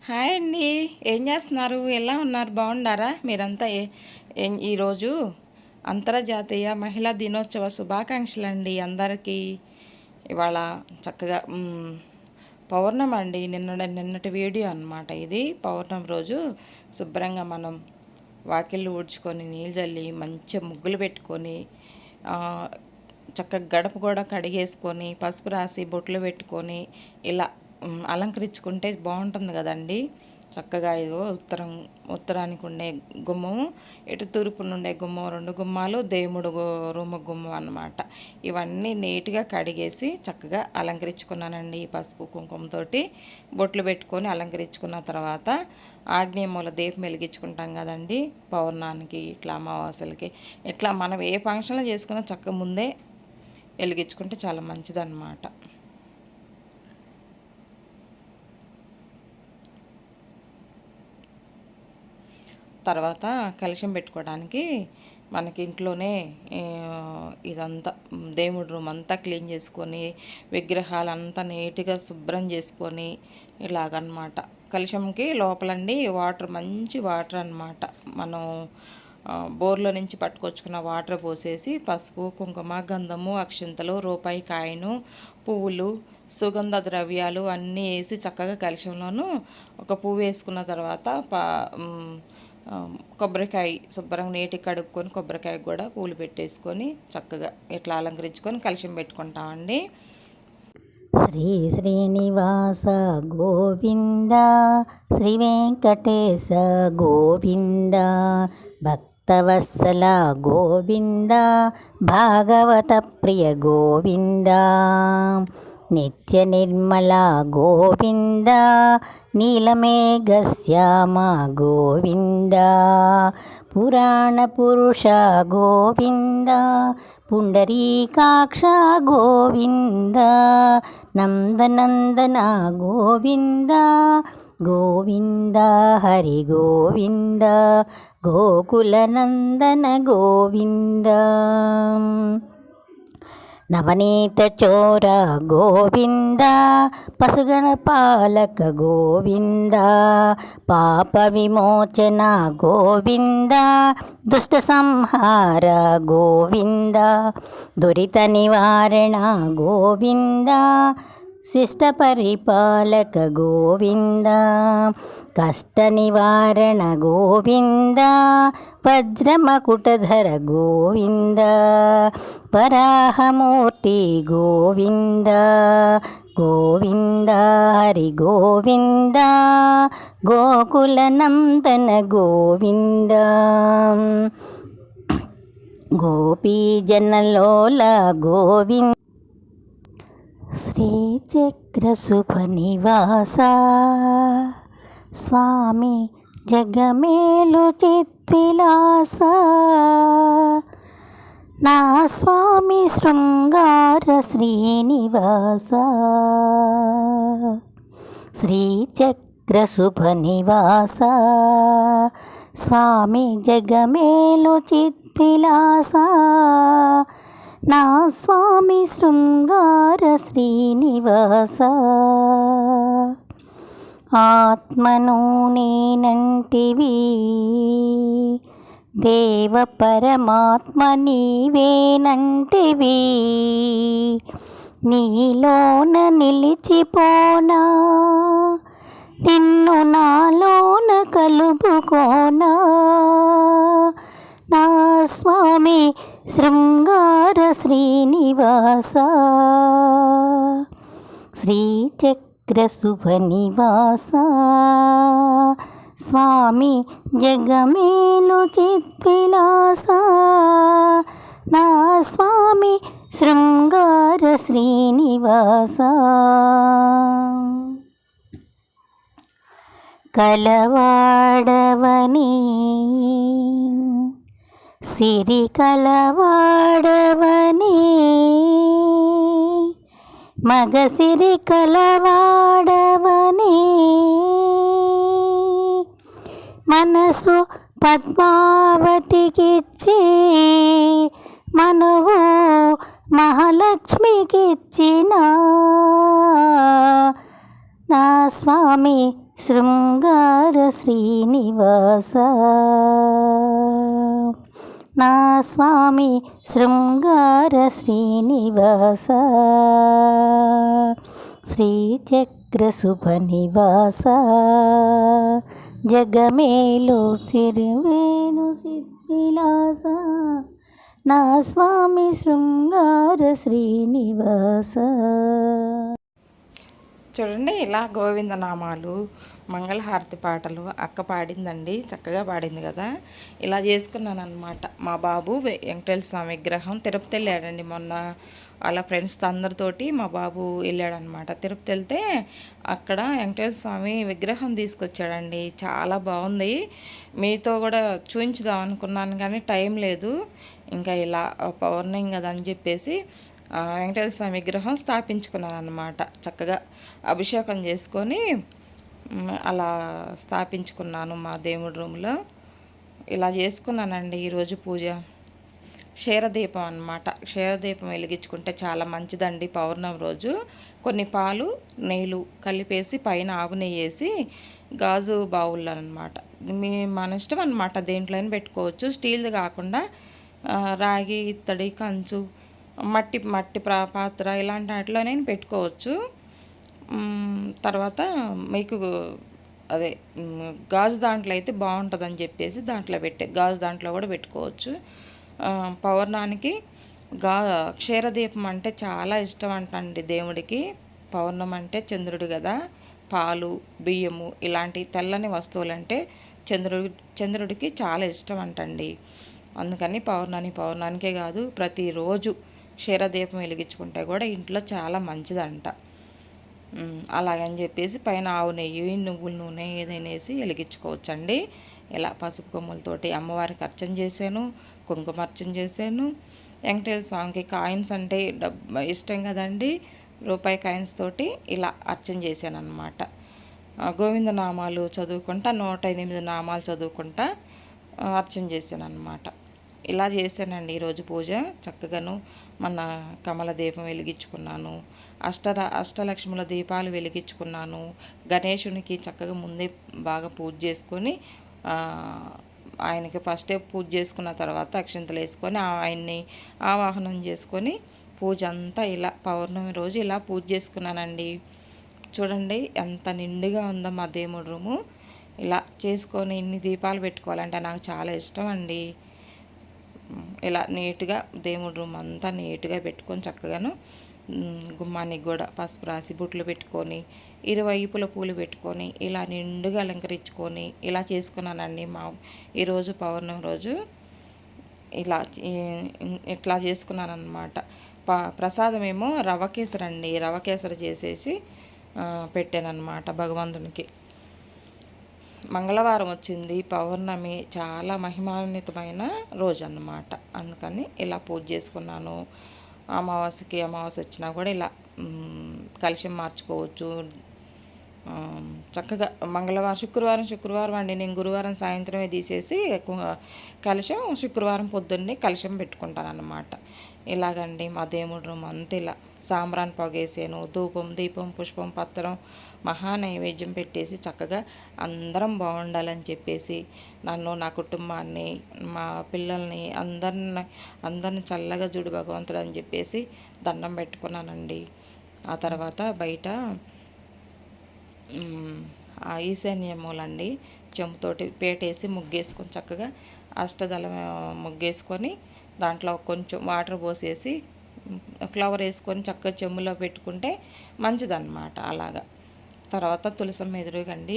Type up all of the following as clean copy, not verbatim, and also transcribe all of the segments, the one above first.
Hi అండి. ఏం చేస్తున్నారు? ఎలా ఉన్నారు? బాగున్నారా? మీరంతా ఈరోజు అంతర్జాతీయ మహిళా దినోత్సవ శుభాకాంక్షలు అండి అందరికీ. ఇవాళ చక్కగా పౌర్ణమి అండి. నిన్నటి వీడియో అన్నమాట ఇది. పౌర్ణమి రోజు శుభ్రంగా మనం వాకిళ్ళు ఊడ్చుకొని నీళ్ళు చల్లి మంచిగా ముగ్గులు పెట్టుకొని చక్కగా గడప కూడా కడిగేసుకొని పసుపు రాసి బొట్లు పెట్టుకొని ఇలా అలంకరించుకుంటే బాగుంటుంది కదండి. చక్కగా ఇదిగో ఉత్తరానికి ఉండే గుమ్మము, ఇటు తూర్పు నుండే గుమ్మం, 2 గుమ్మాలు, దేవుడు రూము గుమ్మం అన్నమాట. ఇవన్నీ నీట్గా కడిగేసి చక్కగా అలంకరించుకున్నానండి. పసుపు కుంకుమతోటి బొట్లు పెట్టుకొని అలంకరించుకున్న తర్వాత ఆగ్నేయమూల దీపం వెలిగించుకుంటాం కదండి. పౌర్ణానికి ఇట్లా అమావాస్యలకి ఇట్లా మనం ఏ ఫంక్షన్లు చేసుకున్నా చక్కగా ముందే వెలిగించుకుంటే చాలా మంచిదన్నమాట. తర్వాత కలశం పెట్టుకోవడానికి మనకి ఇంట్లోనే ఇదంతా దేవుడి రూమ్ అంతా క్లీన్ చేసుకొని విగ్రహాలంతా నీట్గా శుభ్రం చేసుకొని ఇలాగనమాట. కలశంకి లోపలండి వాటర్, మంచి వాటర్ అన్నమాట. మనం బోర్లో నుంచి పట్టుకొచ్చుకున్న వాటర్ పోసేసి పసుపు కుంకుమ గంధము అక్షింతలు రూపాయి కాయను పువ్వులు సుగంధ ద్రవ్యాలు అన్నీ వేసి చక్కగా కలశంలోనూ ఒక పువ్వు వేసుకున్న తర్వాత కొబ్బరికాయ శుభ్రంగా నీటికి కడుక్కొని కొబ్బరికాయ కూడా పూలు పెట్టేసుకొని చక్కగా ఇట్లా అలంకరించుకొని కలశం పెట్టుకుంటామండి. శ్రీ శ్రీనివాస గోవింద శ్రీ వెంకటేశ గోవింద భక్తవత్సల గోవింద భాగవత ప్రియ గోవింద నిత్య నిర్మల గోవింద నీలమేఘశ్యామ గోవింద పురాణ పురుష గోవింద పుండరీకాక్ష గోవింద నందనందన గోవింద గోవింద హరి గోవింద గోకులనందన గోవింద నవనీత చోర గోవింద పశుగణ పాలక గోవింద పాప విమోచన గోవింద దుష్ట సంహార గోవింద దురిత నివారణ గోవింద శిష్ట పరిపాలక గోవింద కష్ట నివారణ గోవింద వజ్రమకుటధర గోవింద వరాహమూర్తి గోవింద గోవింద హరి గోవింద గోకులనందన గోవింద గోపీజనలోల గోవింద శ్రీచక్రశుభనివాస స్వామి జగమేలు చిద్విలాస నా స్వామి శృంగార శ్రీనివాస శ్రీచక్రశుభనివాస స్వామి జగమేలు చిద్విలాస నా స్వామి శృంగార శ్రీనివాస ఆత్మను నేనంటివి దేవ పరమాత్మ నీవేనంటివి నీలోన నిలిచిపోనా నిన్ను నాలోన కలుపుకోనా నా స్వామి శృంగార శ్రీనివాస శ్రీచక్రశుభనివాస స్వామి జగమేలు చిద్విలాస నా స్వామి శృంగార శ్రీనివాస కలవాడవని సిరి కలవాడవని మగసిరి కలవాడవని మనసు పద్మావతికిచ్చి మనువు మహాలక్ష్మికిచ్చిన నా స్వామి శృంగార శ్రీనివాస నా స్వామి శృంగార శ్రీనివాస శ్రీచక్ర శుభనివాస జగమేలు సిరివేణు సిద్ధిలాస నా స్వామి శృంగార శ్రీనివాస. చూడండి ఇలా గోవిందనామాలు మంగళహారతి పాటలు అక్క పాడిందండి, చక్కగా పాడింది కదా. ఇలా చేసుకున్నాను అనమాట. మా బాబు వెంకటేశ్వర స్వామి విగ్రహం తిరుపతి వెళ్ళాడండి మొన్న, వాళ్ళ ఫ్రెండ్స్తో అందరితోటి మా బాబు వెళ్ళాడనమాట. తిరుపతి వెళ్తే అక్కడ వెంకటేశ్వర స్వామి విగ్రహం తీసుకొచ్చాడండి, చాలా బాగుంది. మీతో కూడా చూపించుదాం అనుకున్నాను కానీ టైం లేదు. ఇంకా ఇలా పౌర్ణమి కదా అని చెప్పేసి వెంకటేశ్వర స్వామి విగ్రహం స్థాపించుకున్నాను అనమాట. చక్కగా అభిషేకం చేసుకొని అలా స్థాపించుకున్నాను మా దేవుడి రూమ్లో. ఇలా చేసుకున్నానండి ఈరోజు పూజ. క్షీరదీపం అన్నమాట. క్షీరదీపం వెలిగించుకుంటే చాలా మంచిదండి పౌర్ణమి రోజు. కొన్ని పాలు నెయ్యిలు కలిపేసి పైన ఆవు నెయ్యి వేసి గాజు బావుల్లో అనమాట. మన ఇష్టం అనమాట, దేంట్లోనే పెట్టుకోవచ్చు. స్టీల్ది కాకుండా రాగి, ఇత్తడి, కంచు, మట్టి మట్టి పాత్ర ఇలాంటి వాటిలోనే పెట్టుకోవచ్చు. తర్వాత మీకు అదే గాజు దాంట్లో అయితే బాగుంటుందని చెప్పేసి దాంట్లో గాజు దాంట్లో కూడా పెట్టుకోవచ్చు. పౌర్ణానికి క్షీరదీపం అంటే చాలా ఇష్టం అంటండి దేవుడికి. పౌర్ణమి అంటే చంద్రుడు కదా. పాలు, బియ్యము ఇలాంటి తెల్లని వస్తువులు అంటే చంద్రుడికి చాలా ఇష్టం అంటండి. అందుకని పౌర్ణానికే కాదు, ప్రతిరోజు క్షీరదీపం వెలిగించుకుంటే కూడా ఇంట్లో చాలా మంచిదంట. అలాగని చెప్పేసి పైన ఆవు నెయ్యి, నువ్వుల నూనె ఏదైనా వేసి వెలిగించుకోవచ్చండి. ఇలా పసుపు కొమ్ములతోటి అమ్మవారికి అర్చన చేశాను, కుంకుమ అర్చన చేశాను. వెంకటేశ్వర స్వామికి కాయిన్స్ అంటే ఇష్టం కదండి, రూపాయి కాయిన్స్ తోటి ఇలా అర్చన చేశాను అనమాట. గోవింద నామాలు చదువుకుంటా 108 నామాలు చదువుకుంటా అర్చన చేశాను అనమాట. ఇలా చేశానండి ఈరోజు పూజ. చక్కగాను మన కమల దీపం వెలిగించుకున్నాను, అష్టలక్ష్ముల దీపాలు వెలిగించుకున్నాను. గణేశునికి చక్కగా ముందే బాగా పూజ చేసుకొని ఆయనకి ఫస్టే పూజ చేసుకున్న తర్వాత అక్షింతలు వేసుకొని ఆయన్ని ఆవాహనం చేసుకొని పూజ అంతా ఇలా పౌర్ణమి రోజు ఇలా పూజ చేసుకున్నానండి. చూడండి ఎంత నిండుగా ఉందో మా దేవుడి రూము. ఇలా చేసుకొని ఇన్ని దీపాలు పెట్టుకోవాలంటే నాకు చాలా ఇష్టం అండి. ఇలా నీట్గా దేవుడి రూమ్ అంతా నీట్గా పెట్టుకొని చక్కగాను గుమ్మానికి కూడా పసుపు రాసి బుట్లు పెట్టుకొని ఇరువైపుల పూలు పెట్టుకొని ఇలా నిండుగా అలంకరించుకొని ఇలా చేసుకున్నానండి ఈరోజు పౌర్ణమి రోజు. ఇట్లా చేసుకున్నాను అనమాట. ప్రసాదం ఏమో రవ కేసరి చేసేసి పెట్టాను అనమాట భగవంతునికి. మంగళవారం వచ్చింది, పౌర్ణమి చాలా మహిమాన్వితమైన రోజు అన్నమాట. అందుకని ఇలా పూజ చేసుకున్నాను. అమావాస్య వచ్చినా కూడా ఇలా కలశం మార్చుకోవచ్చు చక్కగా. శుక్రవారం అండి, నేను గురువారం సాయంత్రమే తీసేసి కలశం శుక్రవారం పొద్దున్నే కలశం పెట్టుకుంటాను అన్నమాట. ఇలాగండి మా దేవుడి రూమ్ అంతా ఇలా సాంబ్రాన్ పొగేసాను, ధూపం, దీపం, పుష్పం, పత్రం, మహా నైవేద్యం పెట్టేసి చక్కగా అందరం బాగుండాలని చెప్పేసి నన్ను, నా కుటుంబాన్ని, మా పిల్లల్ని అందరిని చల్లగా చూడు భగవంతుడు అని చెప్పేసి దండం పెట్టుకున్నానండి. ఆ తర్వాత బయట ఈశాన్యమూలండి చెంబుతోటి పేటేసి ముగ్గేసుకొని చక్కగా అష్టదళం ముగ్గేసుకొని దాంట్లో కొంచెం వాటర్ పోసేసి ఫ్లవర్ వేసుకొని చక్కగా చెంబులో పెట్టుకుంటే మంచిదన్నమాట. అలాగా తర్వాత తులసమ్మ ఎదురుగండి,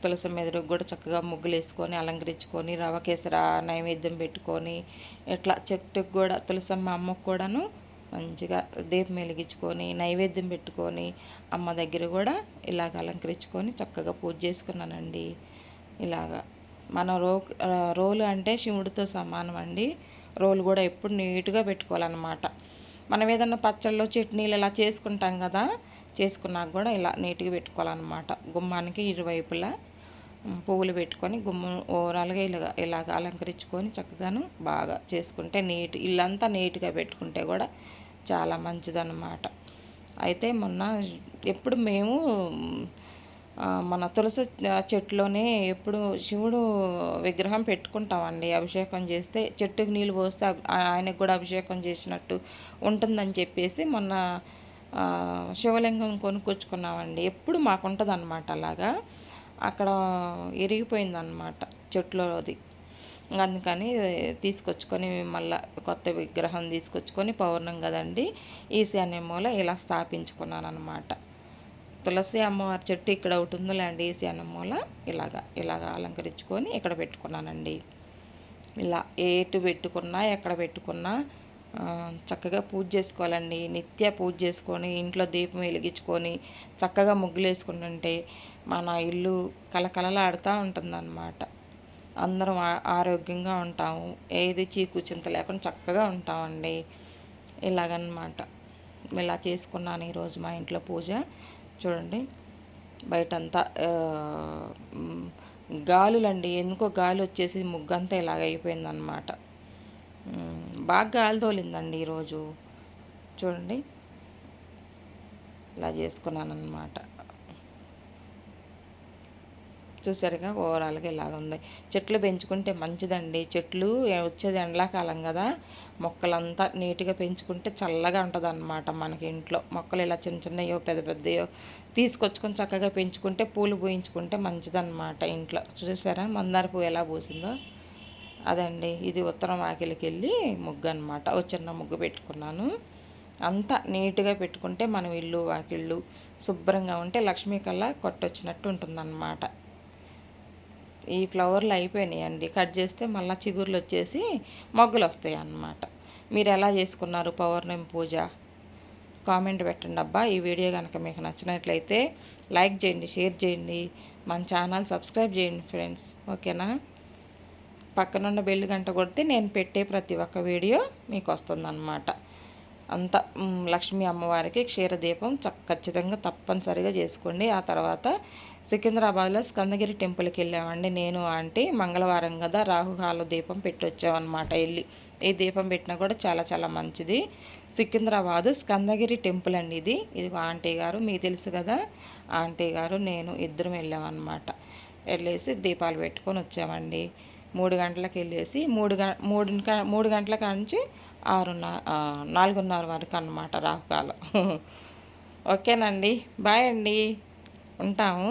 తులసమ్మ ఎదురుగు కూడా చక్కగా ముగ్గులు వేసుకొని అలంకరించుకొని రవ కేసర నైవేద్యం పెట్టుకొని ఇట్లా చెట్టుకు కూడా తులసమ్మ అమ్మకు కూడాను మంచిగా దీపం వెలిగించుకొని నైవేద్యం పెట్టుకొని అమ్మ దగ్గర కూడా ఇలాగ అలంకరించుకొని చక్కగా పూజ చేసుకున్నానండి. ఇలాగా మన రోలు అంటే శివుడితో సమానం అండి. రోలు కూడా ఎప్పుడు నీట్గా పెట్టుకోవాలన్నమాట. మనం ఏదన్నా పచ్చళ్ళు, చట్నీలు ఇలా చేసుకుంటాం కదా, చేసుకున్నాక కూడా ఇలా నీట్గా పెట్టుకోవాలన్నమాట. గుమ్మానికి ఇరువైపులా పువ్వులు పెట్టుకొని గుమ్మం ఓవరాల్గా ఇలాగ అలంకరించుకొని చక్కగాను బాగా చేసుకుంటే ఇల్లంతా నీట్గా పెట్టుకుంటే కూడా చాలా మంచిదన్నమాట. అయితే మొన్న ఎప్పుడు మేము మన తులసి చెట్టులోనే ఎప్పుడు శివుడు విగ్రహం పెట్టుకుంటామండి. అభిషేకం చేస్తే చెట్టుకి నీళ్ళు పోస్తే ఆయనకు కూడా అభిషేకం చేసినట్టు ఉంటుందని చెప్పేసి మొన్న శివలింగం కొనుక్కొచ్చుకున్నామండి. ఎప్పుడు మాకుంటుందన్నమాట అలాగా. అక్కడ ఇరిగిపోయిందన్నమాట చెట్టులోది. అందుకని తీసుకొచ్చుకొని మళ్ళీ కొత్త విగ్రహం తీసుకొచ్చుకొని పౌర్ణం కదండి, ఈశాన్య మూల ఇలా స్థాపించుకున్నాను అనమాట. తులసి అమ్మవారి చెట్టు ఇక్కడ ఒకటి ఉందిలేండి ఈశాన్య మూల. ఇలాగా అలంకరించుకొని ఇక్కడ పెట్టుకున్నానండి. ఇలా ఏటు పెట్టుకున్నా ఎక్కడ పెట్టుకున్నా చక్కగా పూజ చేసుకోవాలండి. నిత్య పూజ చేసుకొని ఇంట్లో దీపం వెలిగించుకొని చక్కగా ముగ్గులు వేసుకుంటుంటే మన ఇల్లు కలకలలాడుతూ ఉంటుందన్నమాట. అందరం ఆరోగ్యంగా ఉంటాము, ఏది చీకు చింత లేకుండా చక్కగా ఉంటామండి. ఇలాగన్నమాట. ఇలా చేసుకున్నాను ఈరోజు మా ఇంట్లో పూజ. చూడండి బయటంతా గాలులండి, ఎందుకో గాలి వచ్చేసి ముగ్గంతా ఇలాగ అయిపోయిందనమాట. బాగా గాలి తోలిందండి ఈరోజు. చూడండి ఇలా చేసుకున్నాను అనమాట. చూసారుగా ఓవరాల్గా ఇలాగ ఉంది. చెట్లు పెంచుకుంటే మంచిదండి. చెట్లు వచ్చేది ఎండాకాలం కదా, మొక్కలంతా నీట్గా పెంచుకుంటే చల్లగా ఉంటుంది అన్నమాట. మనకి ఇంట్లో మొక్కలు ఇలా చిన్న చిన్నయో పెద్ద పెద్దయో తీసుకొచ్చుకొని చక్కగా పెంచుకుంటే పూలు పూయించుకుంటే మంచిదన్నమాట ఇంట్లో. చూసారా మందార పువ్వు ఎలా పూసిందో అదండి. ఇది ఉత్తరం వాకిలికి వెళ్ళి ముగ్గు అనమాట. ఒక చిన్న ముగ్గు పెట్టుకున్నాను. అంతా నీట్గా పెట్టుకుంటే మనం ఇల్లు వాకిళ్ళు శుభ్రంగా ఉంటే లక్ష్మీ కల్లా కొట్టొచ్చినట్టు ఉంటుందన్నమాట. ఈ ఫ్లవర్లు అయిపోయినాయండి, కట్ చేస్తే మళ్ళీ చిగుర్లు వచ్చేసి మొగ్గలు వస్తాయి అన్నమాట. మీరు ఎలా చేసుకున్నారు పౌర్ణమి పూజ? కామెంట్ పెట్టండి అబ్బా. ఈ వీడియో కనుక మీకు నచ్చినట్లయితే లైక్ చేయండి, షేర్ చేయండి, మన ఛానల్ సబ్స్క్రైబ్ చేయండి ఫ్రెండ్స్. ఓకేనా? పక్కనున్న బెల్ గంట కొడితే నేను పెట్టే ప్రతి ఒక్క వీడియో మీకు వస్తుందన్నమాట. అంత లక్ష్మీ అమ్మవారికి క్షీరదీపం ఖచ్చితంగా తప్పనిసరిగా చేసుకోండి. ఆ తర్వాత సికింద్రాబాద్లో స్కందగిరి టెంపుల్కి వెళ్ళామండి నేను ఆంటీ. మంగళవారం కదా, రాహుకాల దీపం పెట్టి వచ్చామన్నమాట. వెళ్ళి ఈ దీపం పెట్టినా కూడా చాలా చాలా మంచిది. సికింద్రాబాద్ స్కందగిరి టెంపుల్ అండి ఇది. ఆంటీ గారు మీకు తెలుసు కదా, ఆంటీ గారు నేను ఇద్దరం వెళ్ళామన్నమాట. వెళ్ళేసి దీపాలు పెట్టుకొని వచ్చామండి. 3 గంటలకు వెళ్ళేసి 3 గంటల కాంచి 4:30 వరకు అన్నమాట రాహుకాలం. ఓకేనండి, బాయ్ అండి, ఉంటాము.